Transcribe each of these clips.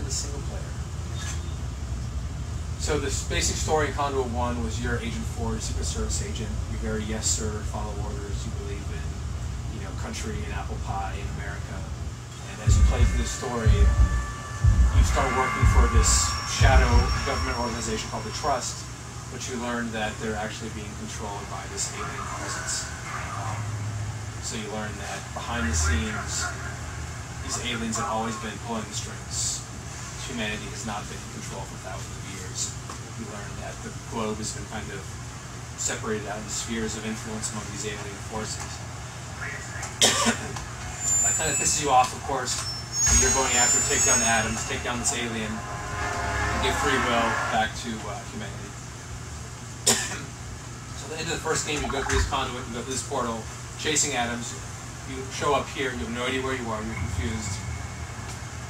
the single player. So the basic story in Conduit 1 was you're Agent 4, Secret Service agent. You're very yes sir, follow orders. You believe in, country and apple pie in America. And as you play through the story, you start working for this shadow government organization called the Trust, but you learn that they're actually being controlled by this alien presence. So you learn that behind the scenes, these aliens have always been pulling the strings. Humanity has not been in control for thousands of years. You learn that the globe has been kind of separated out into spheres of influence among these alien forces. That kind of pisses you off, of course, when you're going after take down the atoms, take down this alien, and give free will back to humanity. So at the end of the first game, you go through this conduit, you go through this portal, chasing atoms. You show up here, you have no idea where you are, you're confused.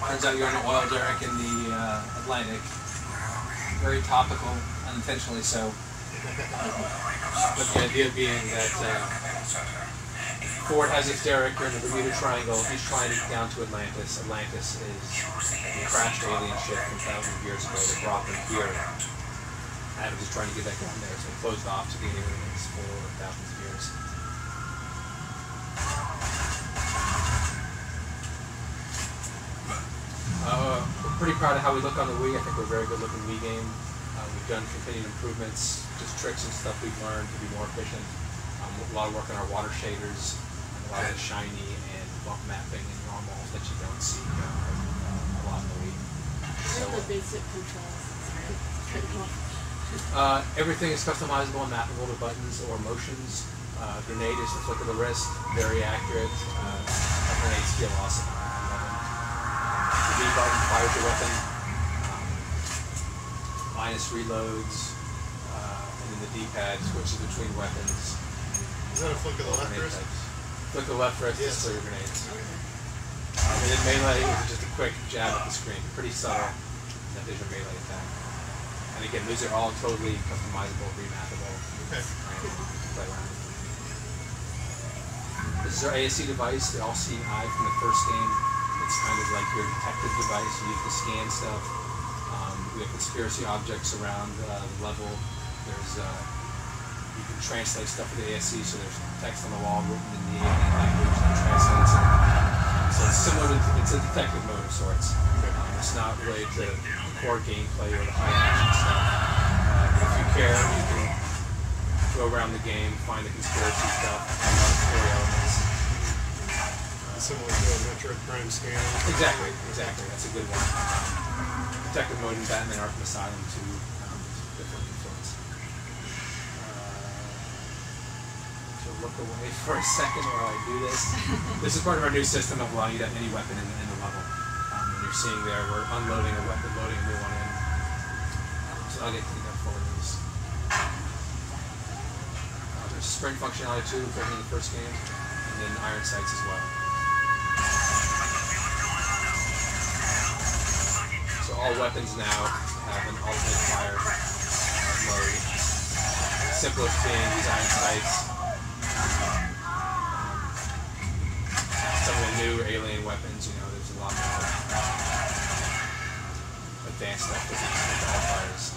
Turns out you're on an oil derrick in the Atlantic. Very topical, unintentionally so. But the idea being that Ford has its derrick, you're in the Bermuda Triangle, he's trying to get down to Atlantis. Atlantis is a crashed alien ship from thousands of years ago that brought them here. Adams is trying to get that down there, so he closed off to the aliens for thousands of years. We're pretty proud of how we look on the Wii. I think we're a very good looking Wii game. We've done continued improvements, just tricks and stuff we've learned to be more efficient. A lot of work on our water shaders, and a lot of the shiny and bump mapping and normals that you don't see a lot in the Wii. What are the basic controls? Everything is customizable and mappable to buttons or motions. Grenade is the flick of the wrist, very accurate. Grenades feel awesome. The B button fires your weapon. Minus reloads, and then the D-pad switches between weapons. Is that a flick of the left wrist? Flick of the left wrist is for your grenades. And then melee is just a quick jab at the screen. Pretty subtle. That is your melee attack. And again, these are all totally customizable, remappable. Okay. Play around. This is our ASC device, the all-seeing eye from the first game. It's kind of like your detective device. You use to scan stuff. We have conspiracy objects around the level. There's you can translate stuff with the ASC, so there's text on the wall written in the alien language that translates it. So it's similar to, it's a detective mode of sorts. It's not related to the core gameplay or the high action stuff. If you care, you can go around the game, find the conspiracy stuff, and other story elements. Similar to a Metroid Prime scan. Exactly. That's a good one. Detective mode in Batman Arkham Asylum 2, different influence. So look away for a second while I do this. This is part of our new system of allowing you to have any weapon in the level. And you're seeing there, we're unloading a weapon, loading a new one in. So I'll get to that for these. There's sprint functionality too, built in the first game, and then iron sights as well. So all weapons now have an alternate fire mode. The simplest being these iron sights. Some of the new alien weapons, there's a lot more advanced stuff with these all fires.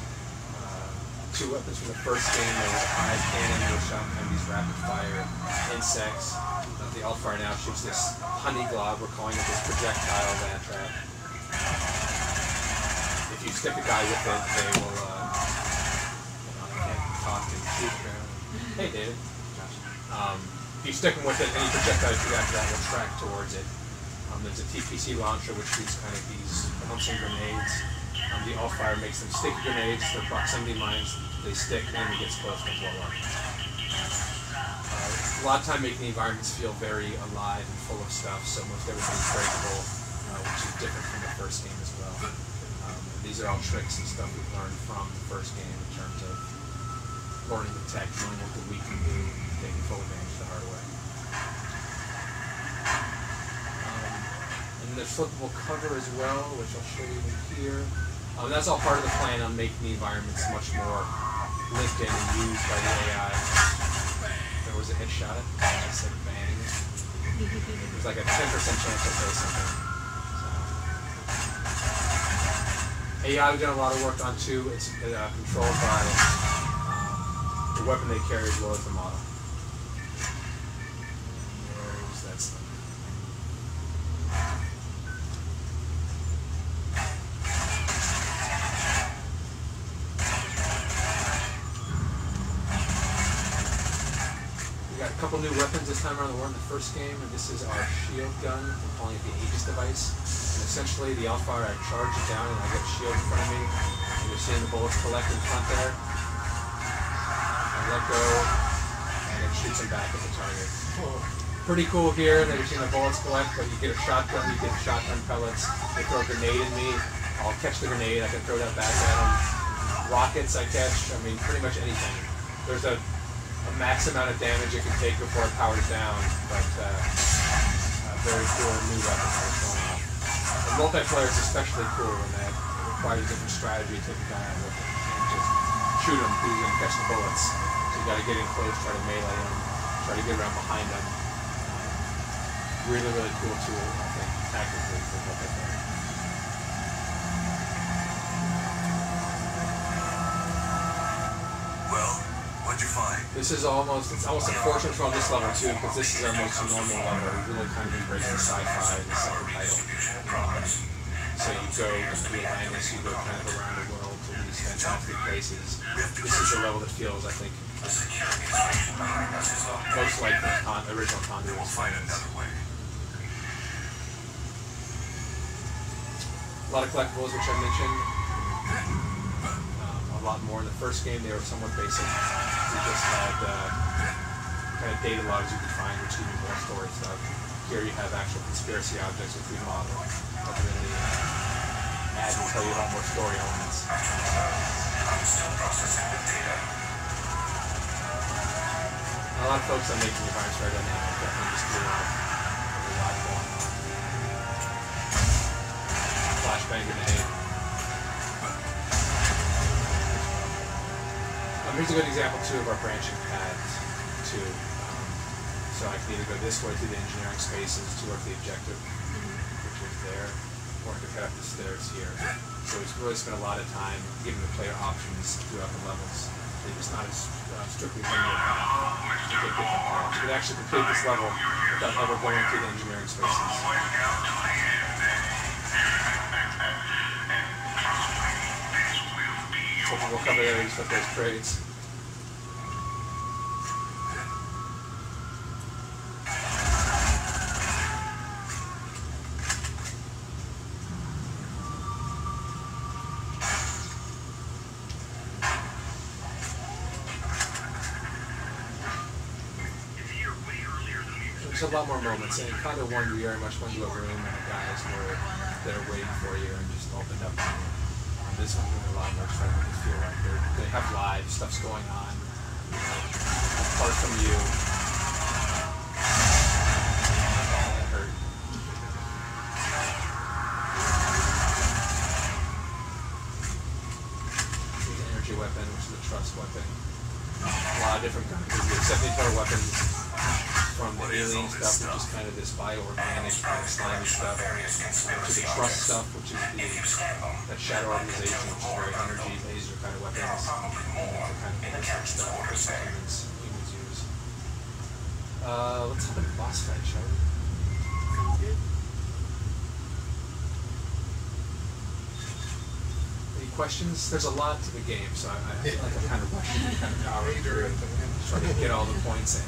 Two weapons from the first game, there was a hive cannon which shot these rapid fire insects. The alt fire now shoots this honey glob, we're calling it this projectile land trap. If you stick a guy with it, they will talk and shoot. Hey, David. If you stick them with it, any projectile you shoot after that will track towards it. There's a TPC launcher which shoots kind of these bouncing grenades. The all-fire makes them sticky grenades. They're proximity mines. They stick, and it gets close to blow up. A lot of time making the environments feel very alive and full of stuff, so most everything's breakable, which is different from the first game as well. These are all tricks and stuff we've learned from the first game in terms of learning the tech, knowing what the Wii can do, taking full advantage of the hardware. And there's flippable cover as well, which I'll show you here. That's all part of the plan on making the environments much more lived in and used by the AI. There was a headshot, I said bang. There's like a 10% chance I'll say something. So. AI we've done a lot of work on too. It's controlled by the weapon they carry as well as the model. Where's that stuff? We got a couple new weapons this time around. We're in the first game, and this is our shield gun. I'm calling it the Aegis device. And essentially, the Alfire, I charge it down, and I get a shield in front of me. And you're seeing the bullets collect in front there. I let go, and it shoots them back at the target. Pretty cool here that you're seeing the bullets collect, but you get a shotgun, you get shotgun pellets. They throw a grenade in me. I'll catch the grenade. I can throw that back at them. Rockets I catch. I mean, pretty much anything. There's a max amount of damage it can take before it powers down, but very cool new weapon that's going on. The multiplayer is especially cool in that it requires a different strategy to take a guy out with it. You can't just shoot him because you're going to catch the bullets. So you got to get in close, try to melee him, try to get around behind him. Really, really cool tool, I think, tactically for multiplayer. What'd you find? This is almost a portion from this level too, because this is our most normal level. We really kind of embracing sci-fi, the second title. So you go to Atlantis, you go kind of around the world to these fantastic places. This is a level that feels, I think, most like the original Conduit experience. A lot of collectibles, which I mentioned. A lot more in the first game. They were somewhat basic. We just had kind of data logs you could find, which give you more story stuff. Here you have actual conspiracy objects which we model. That really add and tell you a lot more story elements. I'm still processing the data. A lot of folks are making environments very dynamic. Definitely just doing a lot going on. Flashbang grenade. Here's a good example too of our branching paths too. So I can either go this way through the engineering spaces towards the objective, which is there, or I could head up the stairs here. So it's really spent a lot of time giving the player options throughout the levels. It's not as strictly linear path. You get different paths. You could actually complete this level without ever going through the engineering spaces. So we'll cover areas with those crates. There's a lot more moments. In Conduit 1, you very much went to a room and the guys were there waiting for you and just opened up. On this one, you're a lot more trying to feel like they have live stuff's going on, apart from you. That hurt. Here's an energy weapon, which is a trust weapon. A lot of different guns. There's 70 total weapons. From the alien stuff, which is kind of this bioorganic, kind of slimy stuff, to the trust stuff, which is that shadow organization, which is very energy laser kind of weapons, and the kind of ballistic stuff that humans use. Let's have a boss fight, shall we? Any questions? There's a lot to the game, so I feel like I'm kind of rushing to kind of power through it, trying to get all the points in.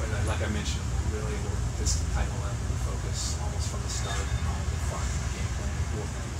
But like I mentioned, we really were this title level to focus almost from the start on the fun gameplay and cool things.